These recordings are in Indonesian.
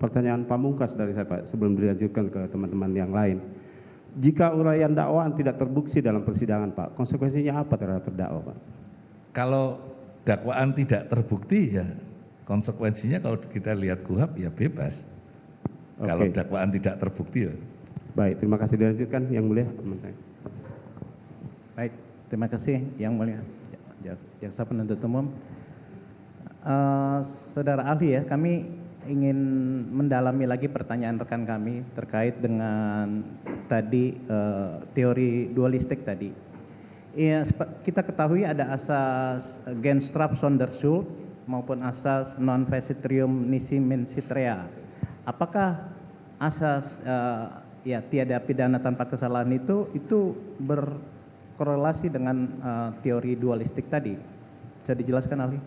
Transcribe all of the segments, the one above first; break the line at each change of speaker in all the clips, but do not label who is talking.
pertanyaan pamungkas dari saya Pak, sebelum dilanjutkan ke teman-teman yang lain. Jika uraian dakwaan tidak terbukti dalam persidangan Pak, konsekuensinya apa terhadap terdakwa Pak?
Kalau dakwaan tidak terbukti ya konsekuensinya kalau kita lihat KUHP ya bebas. Kalau dakwaan tidak terbukti ya.
Baik, terima kasih, dilanjutkan Yang Mulia teman saya.
Baik, terima kasih Yang Mulia Jaksa Penuntut Umum. Saudara ahli ya, kami ingin mendalami lagi pertanyaan rekan kami terkait dengan tadi teori dualistik tadi. Ya, kita ketahui ada asas Genstrap Sonderschuld maupun asas non facitrium nisi mensitrea. Apakah asas ya tiada pidana tanpa kesalahan itu berkorelasi dengan teori dualistik tadi? Bisa dijelaskan ahli?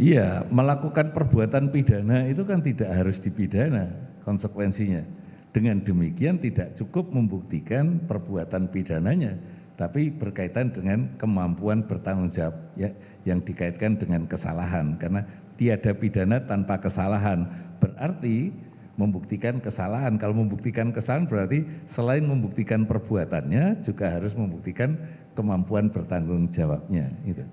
Iya, melakukan perbuatan pidana itu kan tidak harus dipidana konsekuensinya. Dengan demikian tidak cukup membuktikan perbuatan pidananya, tapi berkaitan dengan kemampuan bertanggung jawab ya, yang dikaitkan dengan kesalahan. Karena tiada pidana tanpa kesalahan, berarti membuktikan kesalahan. Kalau membuktikan kesalahan berarti selain membuktikan perbuatannya juga harus membuktikan kemampuan bertanggung jawabnya. Itu.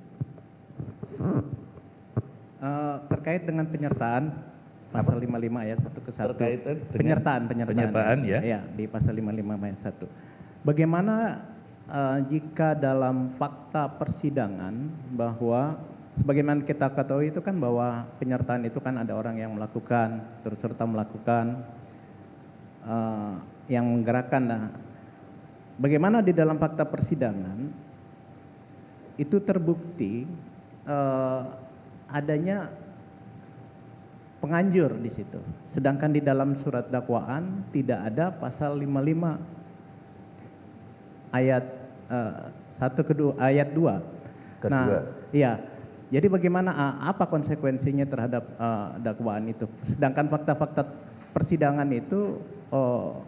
Terkait dengan penyertaan pasal 55 ayat 1 ke 1.
Terkait dengan penyertaan ya.
Ya, di pasal 55 ayat 1. Bagaimana jika dalam fakta persidangan bahwa sebagaimana kita ketahui itu kan bahwa penyertaan itu kan ada orang yang melakukan turut serta melakukan yang menggerakkan. Nah, bagaimana di dalam fakta persidangan itu terbukti adanya penganjur di situ. Sedangkan di dalam surat dakwaan tidak ada pasal 55 ayat 1 kedua ayat 2. Nah, iya. Jadi bagaimana apa konsekuensinya terhadap dakwaan itu? Sedangkan fakta-fakta persidangan itu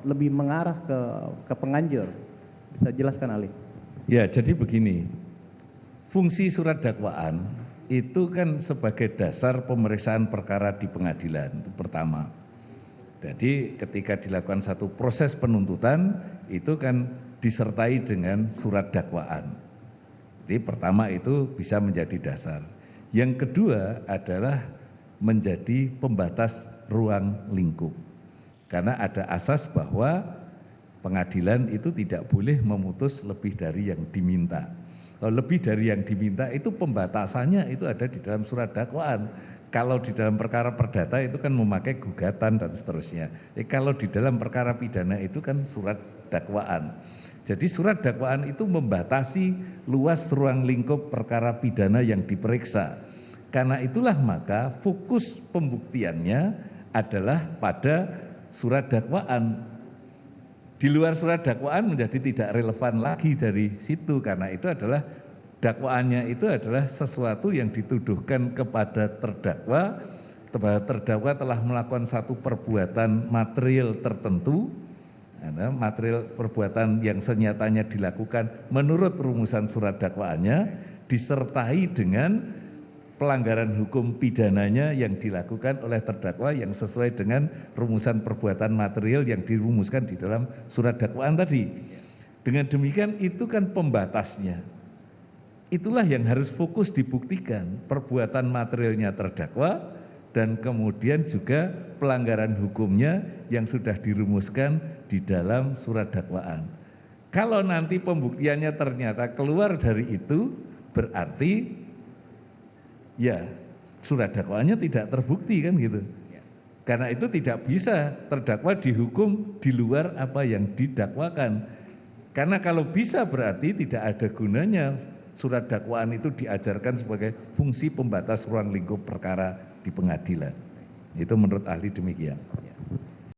lebih mengarah ke penganjur. Bisa jelaskan ahli?
Ya, jadi begini. Fungsi surat dakwaan itu kan sebagai dasar pemeriksaan perkara di pengadilan, itu pertama. Jadi ketika dilakukan satu proses penuntutan itu kan disertai dengan surat dakwaan. Jadi pertama itu bisa menjadi dasar. Yang kedua adalah menjadi pembatas ruang lingkup. Karena ada asas bahwa pengadilan itu tidak boleh memutus lebih dari yang diminta. Lebih dari yang diminta itu pembatasannya itu ada di dalam surat dakwaan. Kalau di dalam perkara perdata itu kan memakai gugatan dan seterusnya. Kalau di dalam perkara pidana itu kan surat dakwaan. Jadi surat dakwaan itu membatasi luas ruang lingkup perkara pidana yang diperiksa. Karena itulah maka fokus pembuktiannya adalah pada surat dakwaan. Di luar surat dakwaan menjadi tidak relevan lagi dari situ karena itu adalah dakwaannya itu adalah sesuatu yang dituduhkan kepada terdakwa telah melakukan satu perbuatan material tertentu, material perbuatan yang senyatanya dilakukan menurut rumusan surat dakwaannya disertai dengan pelanggaran hukum pidananya yang dilakukan oleh terdakwa yang sesuai dengan rumusan perbuatan material yang dirumuskan di dalam surat dakwaan tadi. Dengan demikian itu kan pembatasnya. Itulah yang harus fokus dibuktikan, perbuatan materialnya terdakwa dan kemudian juga pelanggaran hukumnya yang sudah dirumuskan di dalam surat dakwaan. Kalau nanti pembuktiannya ternyata keluar dari itu berarti ya surat dakwaannya tidak terbukti kan gitu. Karena itu tidak bisa terdakwa dihukum di luar apa yang didakwakan. Karena kalau bisa berarti tidak ada gunanya surat dakwaan itu diajarkan sebagai fungsi pembatas ruang lingkup perkara di pengadilan. Itu menurut ahli demikian.